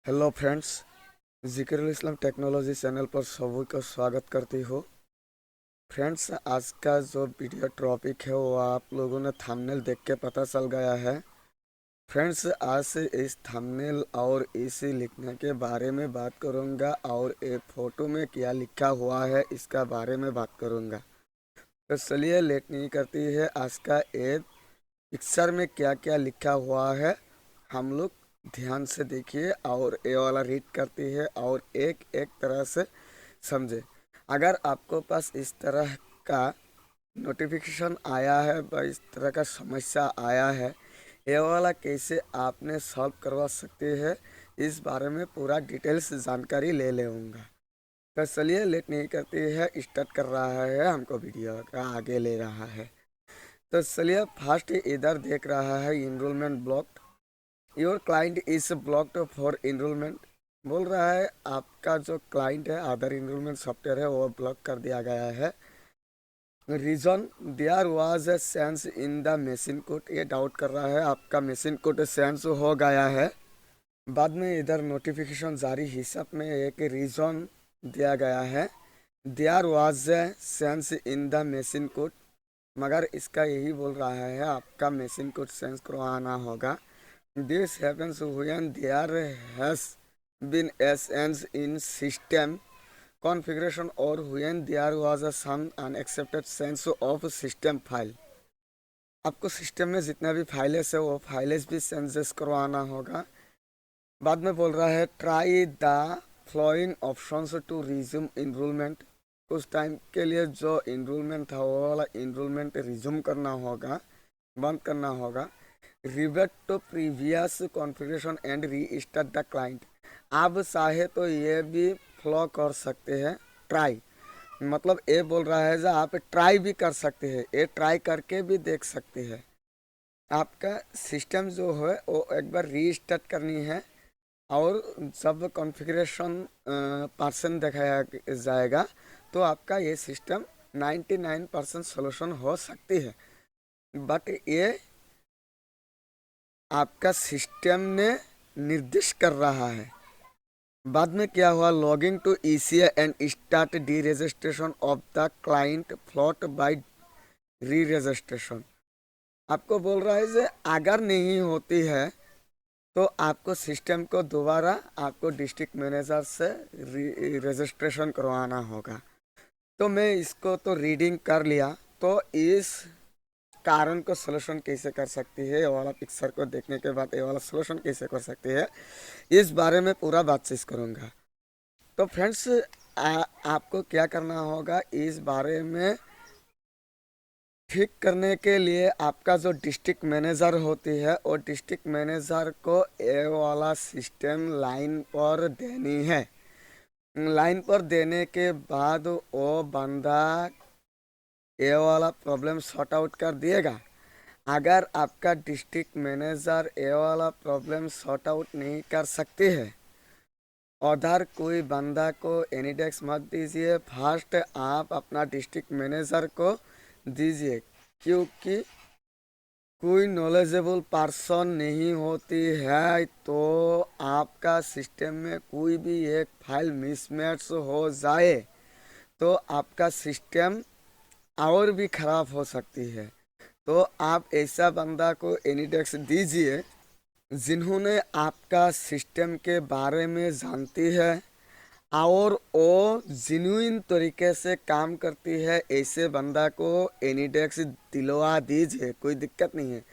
Hello friends, जिक्रुल इस्लाम technology channel पर सभी को स्वागत करती हूँ। फ्रेंड्स, आज का जो वीडियो टॉपिक है वो आप लोगों ने थंबनेल देख के पता चल गया है। फ्रेंड्स, आज से इस थंबनेल और इसी लिखने के बारे में बात करूँगा और ये फोटो में क्या लिखा हुआ है इसका बारे में बात करूँगा। तो चलिए लेट नहीं करती है, आज का ये पिक्चर में क्या क्या लिखा हुआ है हम लोग ध्यान से देखिए और ये वाला रीड करती है और एक एक तरह से समझे। अगर आपको पास इस तरह का नोटिफिकेशन आया है या इस तरह का समस्या आया है, ये वाला कैसे आपने सॉल्व करवा सकते हैं इस बारे में पूरा डिटेल्स जानकारी ले लेऊंगा। तो चलिए लेट नहीं करती है, स्टार्ट कर रहा है, हमको वीडियो का आगे ले रहा है। तो चलिए फर्स्ट इधर देख रहा है enrolment block. Your client is blocked for enrolment. बोल रहा है आपका जो क्लाइंट है आधार इनरोलमेंट सॉफ्टवेयर है वो ब्लॉक कर दिया गया है। Reason there was a sense in the machine code. ये डाउट कर रहा है आपका मशीन कोड सेंस हो गया है। बाद में इधर नोटिफिकेशन जारी हिसाब में एक रीजन दिया गया है, there was a sense in the machine code, मगर इसका यही बोल रहा है आपका मशीन कोड सेंस करवाना होगा। This happens when there has been a change in system configuration or when there was a some unaccepted change of system file। आपको सिस्टम में जितना भी फाइल्स है वो फाइल्स भी चेंजेस करवाना होगा। बाद में बोल रहा है try the following options to resume enrolment. कुछ टाइम के लिए जो इनरोलमेंट था वो वाला इनरोलमेंट रिज्यूम करना होगा, बंद करना होगा। Revert to previous configuration and restart the client. आप चाहे तो ये भी फ्लो कर सकते हैं, ट्राई मतलब ये बोल रहा है जो आप ट्राई भी कर सकते हैं, ये ट्राई करके भी देख सकते हैं। आपका सिस्टम जो है वो एक बार री स्टार्ट करनी है और जब कॉन्फ़िगरेशन परसेंट दिखाया जाएगा तो आपका ये सिस्टम 99% सोल्यूशन हो सकती है। बट ये आपका सिस्टम ने निर्दिष्ट कर रहा है। बाद में क्या हुआ, logging to ECA and start deregistration of the client flow by reregistration. आपको बोल रहा है कि अगर नहीं होती है तो आपको सिस्टम को दोबारा आपको डिस्ट्रिक्ट मैनेजर से रजिस्ट्रेशन करवाना होगा। तो मैं इसको तो रीडिंग कर लिया, तो इस कारण को सोल्यूशन कैसे कर सकती है, ये वाला पिक्चर को देखने के बाद ये वाला सोल्यूशन कैसे कर सकती है इस बारे में पूरा बातचीत करूँगा। तो फ्रेंड्स, आपको क्या करना होगा इस बारे में ठीक करने के लिए, आपका जो डिस्ट्रिक्ट मैनेजर होती है वो डिस्ट्रिक्ट मैनेजर को ये वाला सिस्टम लाइन पर देनी है। लाइन पर देने के बाद वो बंदा ये वाला प्रॉब्लम सॉर्ट आउट कर दिएगा। अगर आपका डिस्ट्रिक्ट मैनेजर ये वाला प्रॉब्लम सॉर्ट आउट नहीं कर सकते हैं, उधर कोई बंदा को एनीडेक्स मत दीजिए, फर्स्ट आप अपना डिस्ट्रिक्ट मैनेजर को दीजिए, क्योंकि कोई नॉलेजेबल पर्सन नहीं होती है तो आपका सिस्टम में कोई भी एक फाइल मिसमैच हो जाए तो आपका सिस्टम और भी ख़राब हो सकती है। तो आप ऐसा बंदा को एनीडेक्स दीजिए जिन्होंने आपका सिस्टम के बारे में जानती है और वो जेन्युइन तरीके से काम करती है, ऐसे बंदा को एनीडेक्स दिलवा दीजिए, कोई दिक्कत नहीं है।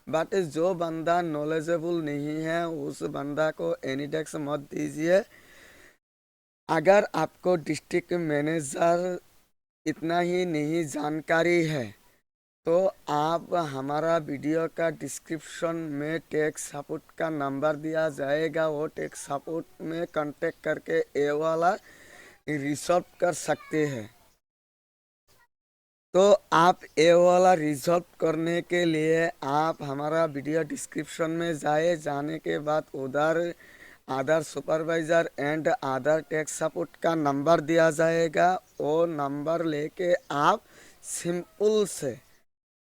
बट जो बंदा नॉलेजेबल नहीं है उस बंदा को एनीडेक्स मत दीजिए। अगर आपको डिस्ट्रिक्ट मैनेजर इतना ही नहीं जानकारी है तो आप हमारा वीडियो का डिस्क्रिप्शन में टेक सपोर्ट का नंबर दिया जाएगा, वो टेक सपोर्ट में कांटेक्ट करके ये वाला रिजॉल्व कर सकते हैं। तो आप ये वाला रिजॉल्व करने के लिए आप हमारा वीडियो डिस्क्रिप्शन में जाने के बाद उधर Aadhaar supervisor and Aadhaar tech support का नंबर दिया जाएगा, वो नंबर लेके आप सिंपल से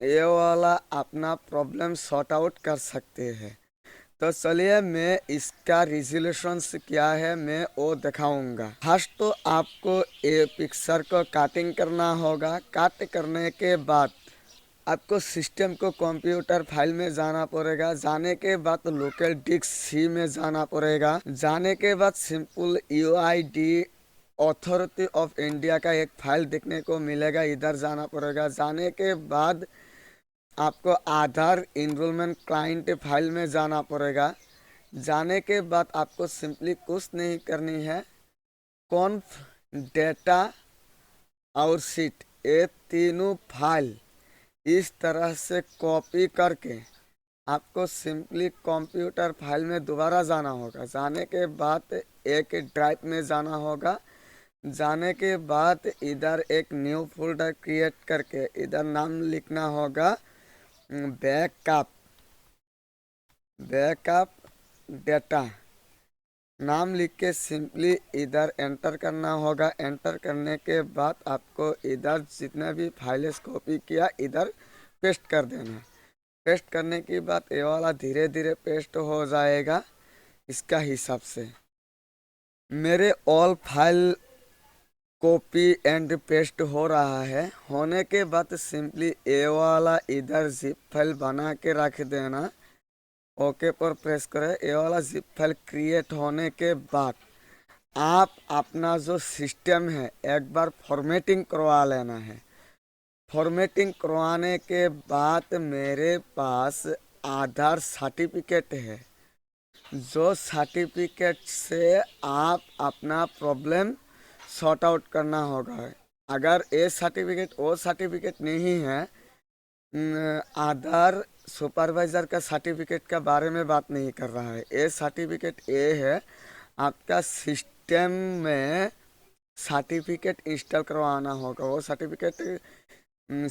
ये वाला अपना प्रॉब्लम सॉर्ट आउट कर सकते हैं। तो चलिए मैं इसका रिजोल्यूशंस क्या है मैं वो दिखाऊंगा। फर्स्ट तो आपको ये पिक्चर को काटिंग करना होगा। काट करने के बाद आपको सिस्टम को कंप्यूटर फाइल में जाना पड़ेगा। जाने के बाद लोकल डिस्क सी में जाना पड़ेगा। जाने के बाद simple UID authority of India का एक फाइल देखने को मिलेगा, इधर जाना पड़ेगा। जाने के बाद आपको आधार इनरोलमेंट क्लाइंट फाइल में जाना पड़ेगा। जाने के बाद आपको सिंपली कुछ नहीं करनी है, कॉन्फ डेटा और सीट ये तीनों फाइल इस तरह से कॉपी करके आपको सिंपली कंप्यूटर फाइल में दोबारा जाना होगा। जाने के बाद एक ड्राइव में जाना होगा। जाने के बाद इधर एक न्यू फोल्डर क्रिएट करके इधर नाम लिखना होगा बैकअप डेटा। नाम लिख के सिंपली इधर एंटर करना होगा। एंटर करने के बाद आपको इधर जितने भी फाइल्स कॉपी किया इधर पेस्ट कर देना है। पेस्ट करने के बाद ये वाला धीरे धीरे पेस्ट हो जाएगा इसका हिसाब से। मेरे all file copy and paste हो रहा है। होने के बाद सिंपली ये वाला इधर जिप फाइल बना के रख देना। ओके पर प्रेस करें। ये वाला जिप फाइल क्रिएट होने के बाद आप अपना जो सिस्टम है एक बार फॉर्मेटिंग करवा लेना है। फॉर्मेटिंग करवाने के बाद मेरे पास आधार सर्टिफिकेट है, जो सर्टिफिकेट से आप अपना प्रॉब्लम सॉर्ट आउट करना होगा। अगर ये सर्टिफिकेट वो सर्टिफिकेट नहीं है, आधार सुपरवाइज़र का सर्टिफिकेट का बारे में बात नहीं कर रहा है। ये सर्टिफिकेट ये है आपका सिस्टम में सर्टिफिकेट इंस्टॉल करवाना होगा। वो सर्टिफिकेट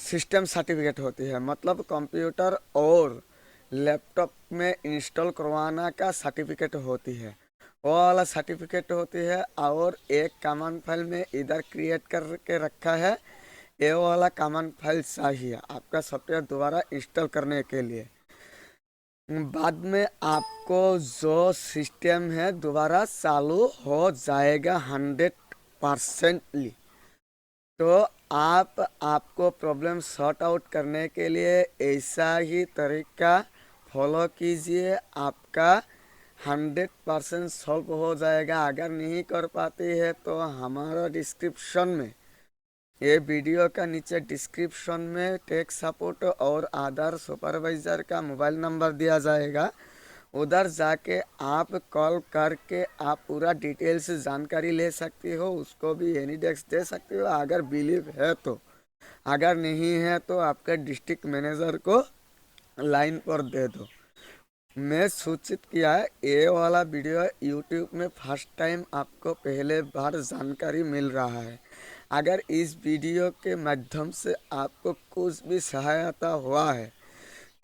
सिस्टम सर्टिफिकेट होती है, मतलब कंप्यूटर और लैपटॉप में इंस्टॉल करवाना का सर्टिफिकेट होती है, वो वाला सर्टिफिकेट होती है। और एक कमांड फाइल में इधर क्रिएट करके रखा है, ये वाला कमांड फाइल चाहिए आपका सॉफ्टवेयर दोबारा इंस्टॉल करने के लिए। बाद में आपको जो सिस्टम है दोबारा चालू हो जाएगा 100%। तो आपको प्रॉब्लम सॉर्ट आउट करने के लिए ऐसा ही तरीका फॉलो कीजिए, आपका 100% सॉल्व हो जाएगा। अगर नहीं कर पाती है तो हमारा डिस्क्रिप्शन में, ये वीडियो का नीचे डिस्क्रिप्शन में टेक सपोर्ट और आधार सुपरवाइज़र का मोबाइल नंबर दिया जाएगा। उधर जाके आप कॉल करके आप पूरा डिटेल्स जानकारी ले सकती हो। उसको भी एनी डेस्क दे सकती हो अगर बिलीव है तो। अगर नहीं है तो आपके डिस्ट्रिक्ट मैनेजर को लाइन पर दे दो। मैं सूचित किया है ये वाला वीडियो यूट्यूब में फर्स्ट टाइम आपको पहले बार जानकारी मिल रहा है। अगर इस वीडियो के माध्यम से आपको कुछ भी सहायता हुआ है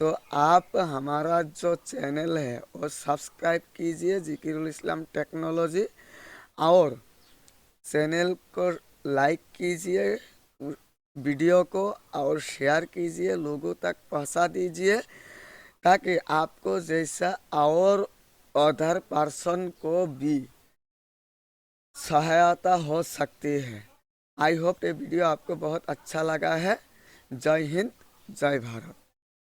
तो आप हमारा जो चैनल है वो सब्सक्राइब कीजिए, ज़िक्रुल इस्लाम टेक्नोलॉजी, और चैनल को लाइक कीजिए, वीडियो को और शेयर कीजिए, लोगों तक पहुंचा दीजिए, ताकि आपको जैसा और अदर पर्सन को भी सहायता हो सकती है। आई होप ये वीडियो आपको बहुत अच्छा लगा है। जय हिंद, जय भारत।